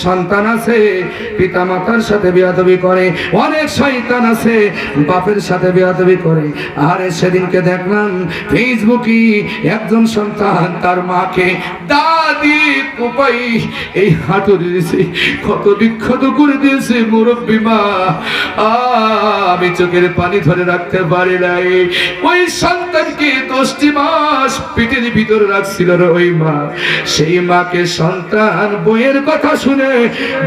সন্তান আছে পিতা মাতার সাথে বেয়াদবি করে, অনেক শয়তান আছে বাপের সাথে বেয়াদবি করে। আরে সেদিনকে দেখলাম ফেসবুকে একজন সন্তান তার মাকে দাদি কুপাই এই হাঁটুরে দিয়েছে, কত বিখ্যাত করে দিয়েছে মুরব্বী মা। আমি চোখের পানি ধরে রাখতে পারি নাই। ওই সন্তানকে 10টি মাস পেটের ভিতরে রাখছিল ওই মা। সেই মাকে সন্তান বইয়ের কথা শুনে,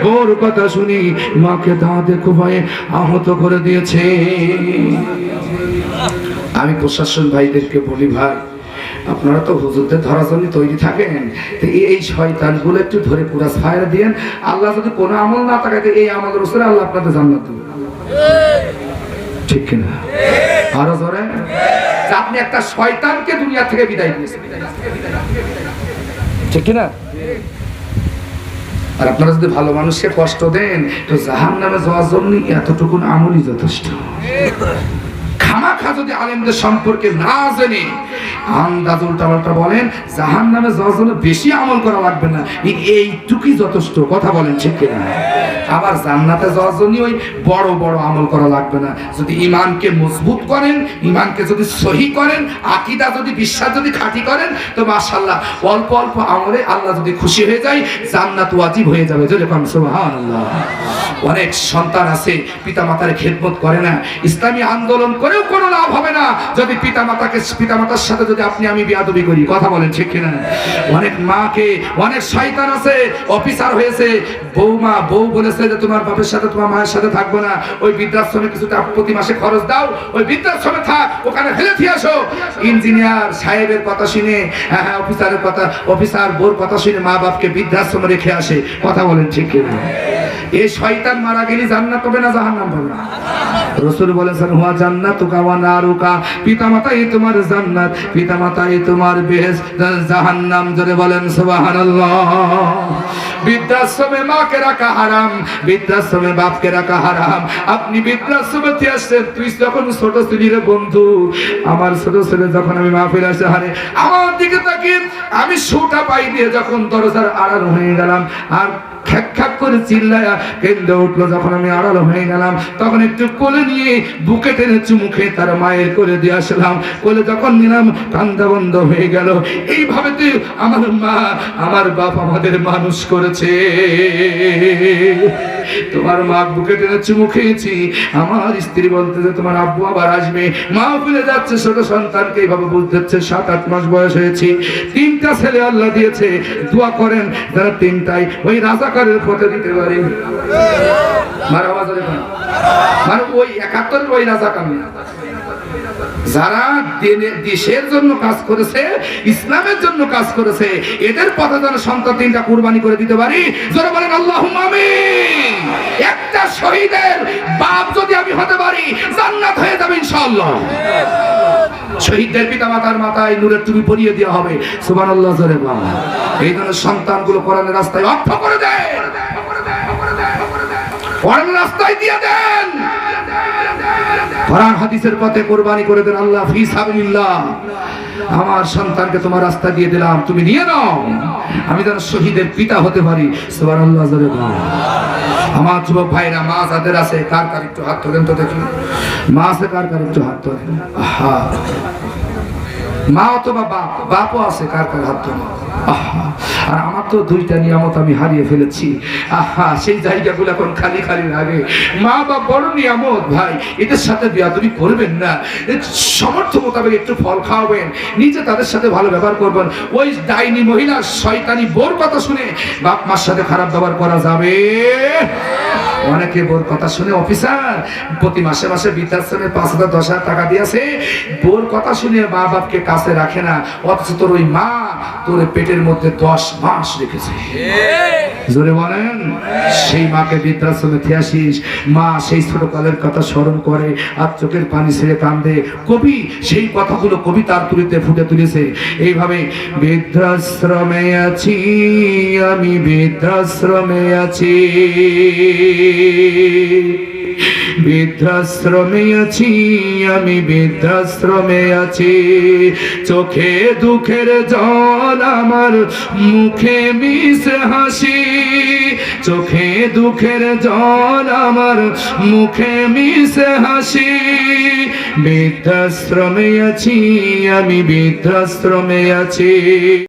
বউর কথা শুনি মাকে দাঁতে কুপায়ে আহত করে দিয়েছে। আমি প্রশাসন ভাইদেরকে বলি, ভাই আপনারা তো হুজুরদের ধরার জন্য তৈরি থাকেন, এই শয়তানগুলো একটু ধরে পুরা ছায়া দিয়েন। আল্লাহ যদি কোনো আমল না থাকে এই আমলের উপরে আল্লাহ আপনাদের জান্নাত দেবে, ঠিক কিনা? আরো জোরে, আপনি একটা শয়তানকে দুনিয়া থেকে বিদায় দিয়েছেন, ঠিক কিনা? আর আপনারা যদি ভালো মানুষকে কষ্ট দেন তো জাহান্নামে যাওয়ার জন্য এতটুকুন আমলই যথেষ্ট। খামাখা যদি আলেমদের সম্পর্কে না জেনে আন্দাজ উল্টাপাল্টা বলেন, জাহান্নামে যাওয়ার জন্য বেশি আমল করা লাগবে না, এইটুকুই যথেষ্ট। কথা বলেন ঠিক কিনা? আবার জান্নাতে যাওয়ার জন্য ওই বড় বড় আমল করা লাগবে না। যদি ঈমানকে মজবুত করেন, ঈমানকে যদি সহি করেন, আকীদা যদি বিশ্বাস যদি খাঁটি করেন, তো মাশাআল্লাহ অল্প অল্প আমলে আল্লাহ যদি খুশি হয়ে যায় জান্নাত ওয়াজিব হয়ে যাবে। জোরে বলেন সুবহানাল্লাহ। অনেক সন্তান আছে পিতামাতার খেদমত করে না, ইসলামী আন্দোলন করেও কোনো লাভ হবে না যদি পিতামাতার সাথে যদি আপনি আমি বেয়াদবি করি। কথা বলেন ঠিক কিনা? অনেক মাকে, অনেক শয়তান আছে অফিসার হয়েছে, বউ বলেছে যে তোমার বাপের সাথে তোমার মায়ের সাথে থাকবো না, ওই বৃদ্ধাশ্রমে কিছুটা প্রতি মাসে খরচ দাও, ওই বৃদ্ধাশ্রমে থাক, ওখানে ফেলে দিয়ে আসো। ইঞ্জিনিয়ার সাহেবের কথা শুনে, অফিসারের কথা, অফিসার বউর কথা শুনে মা বাপকে বৃদ্ধাশ্রমে রেখে আসে। কথা বলেন ঠিক কিনা? এই শয়তান মারা গেলে জান্নাত হবে না জাহান্নাম হবে? রাসূল বলেছেন হুয়া জান্নাতুকা ওয়া নারুকা, পিতামাতাই তোমার জান্নাত, পিতামাতাই তোমার বেহেশত, জাহান্নাম। জোরে বলেন সুবহানাল্লাহ। বৃদ্ধাশ্রমে মাকে রাখা হারাম, বৃদ্ধাশ্রমে বাপকে রাখা হারাম। আপনি বৃদ্ধাশ্রমে আসছেন, তুই যখন ছোট ছিলি রে বন্ধু, আমার ছোট ছেলে যখন আমি মাহফিল আসে হারে আমার দিকে তাকিয়ে আমি সুটা পাই দিয়ে যখন দরজার আড়াল হয়ে গেলাম, আর খ্যাক খ্যাক করে চিল্লায়া কেঁদে উঠলো, যখন আমি আড়াল হয়ে গেলাম তখন একটু কোলে নিয়ে বুকে টেনে চুমুখে তার মায়ের কোলে দিয়ে আসলাম। কোলে যখন নিলাম কান্দা বন্ধ হয়ে গেল। এইভাবে তুই আমার মা আমার বাপ আমাদের মানুষ করেছে। তোমার মা বুকে টেনে চুমু খেয়েছি। আমার স্ত্রী বলতেছে তোমার আব্বু আবার আসবে, মা ভুলে যাচ্ছে ছোট সন্তানকে এইভাবে বলতেছে। 7-8 মাস বয়স হয়েছে, 3টা ছেলে আল্লাহ দিয়েছে। দোয়া করেন যারা 3টাই ওই রাজাকারের পথে দিতে পারে। মানে ওই 71 ওই রাজাকার যারা দেশের জন্য কাজ করেছে, ইসলামের জন্য কাজ করেছে, এদের পথে যেন সন্তান 3টা কুরবানি করে দিতে পারি। যারা বলেন আল্লাহুম্মা আমিন। একটা শহীদের বাপ যদি আমি হতে পারি জান্নাত হয়ে যাবে ইনশাআল্লাহ। শহীদদের পিতামাতার মাথায় নূরের টুপি পরিয়ে দেওয়া হবে। সুবহানাল্লাহ। জোরে বলেন। এই ধরনের সন্তানগুলো কোরআনের রাস্তায় অর্থ করে দেয়, কোরআনের রাস্তায় দিয়ে দেন, কোরআন হাদিসের পথে কুরবানি করে দেন। আল্লাহ ফি সাবিলিল্লাহ, আমার সন্তানকে তোমার রাস্তা দিয়ে দিলাম, তুমি নিয়ে নাও, আমি যেন শহীদের পিতা হতে পারি। সুবহানাল্লাহ। জোরে বলেন। আমার যুবক ভাইরা মা যাদের আছে কার কার একটু হাত তোলেন তো দেখি। মা আছে কার কার একটু হাত তোলেন। মা অথবা বাপ, বাপও আছে কার কার হাত তোলেন। আর আমার তো 2টা নিয়ামত আমি হারিয়ে ফেলেছি। সেই জায়গাগুলো এখন খালি খালি লাগে। মা বাপ বড় নিয়ামত ভাই, এদের সাথে বেয়াদবি করবেন না। সামর্থ্য মোতাবেক একটু ফল খাওয়াবেন, নিজে তাদের সাথে ভালো ব্যবহার করবেন। ওই ডাইনি মহিলা শয়তানি বোর কথা শুনে বাপ মার সাথে খারাপ ব্যবহার করা যাবে? অনেকে বোর কথা শুনে অফিসার প্রতি মাসে মাসে বৃদ্ধাশ্রমে 5,000-10,000 টাকা দিয়েছে, বোর কথা শুনে মা বাপকে কাছে রাখে না, অথচ তোর ওই মা তোর পেটের মধ্যে 10 মাস রেখেছে। জোরে বলেন। সেই মাকে বৃদ্ধাশ্রমে আসিস, মা সেই ছোটকালের কথা স্মরণ করে আর চোখের পানি ছেড়ে কান্দে। কবি সেই কথাগুলো কবিতার তুলিতে ফুটে তুলেছে এইভাবে। বৃদ্ধাশ্রমে আছি আমি, বৃদ্ধাশ্রমে আছি, বৃদ্ধাশ্রমে আছি, আমি বৃদ্ধাশ্রমে আছি। চোখে দুঃখের জল, আমার মুখে মিশে হাসি। চোখে দুঃখের জল, আমার মুখে মিশে হাসি। বৃদ্ধাশ্রমে আছি, আমি বৃদ্ধাশ্রমে আছি।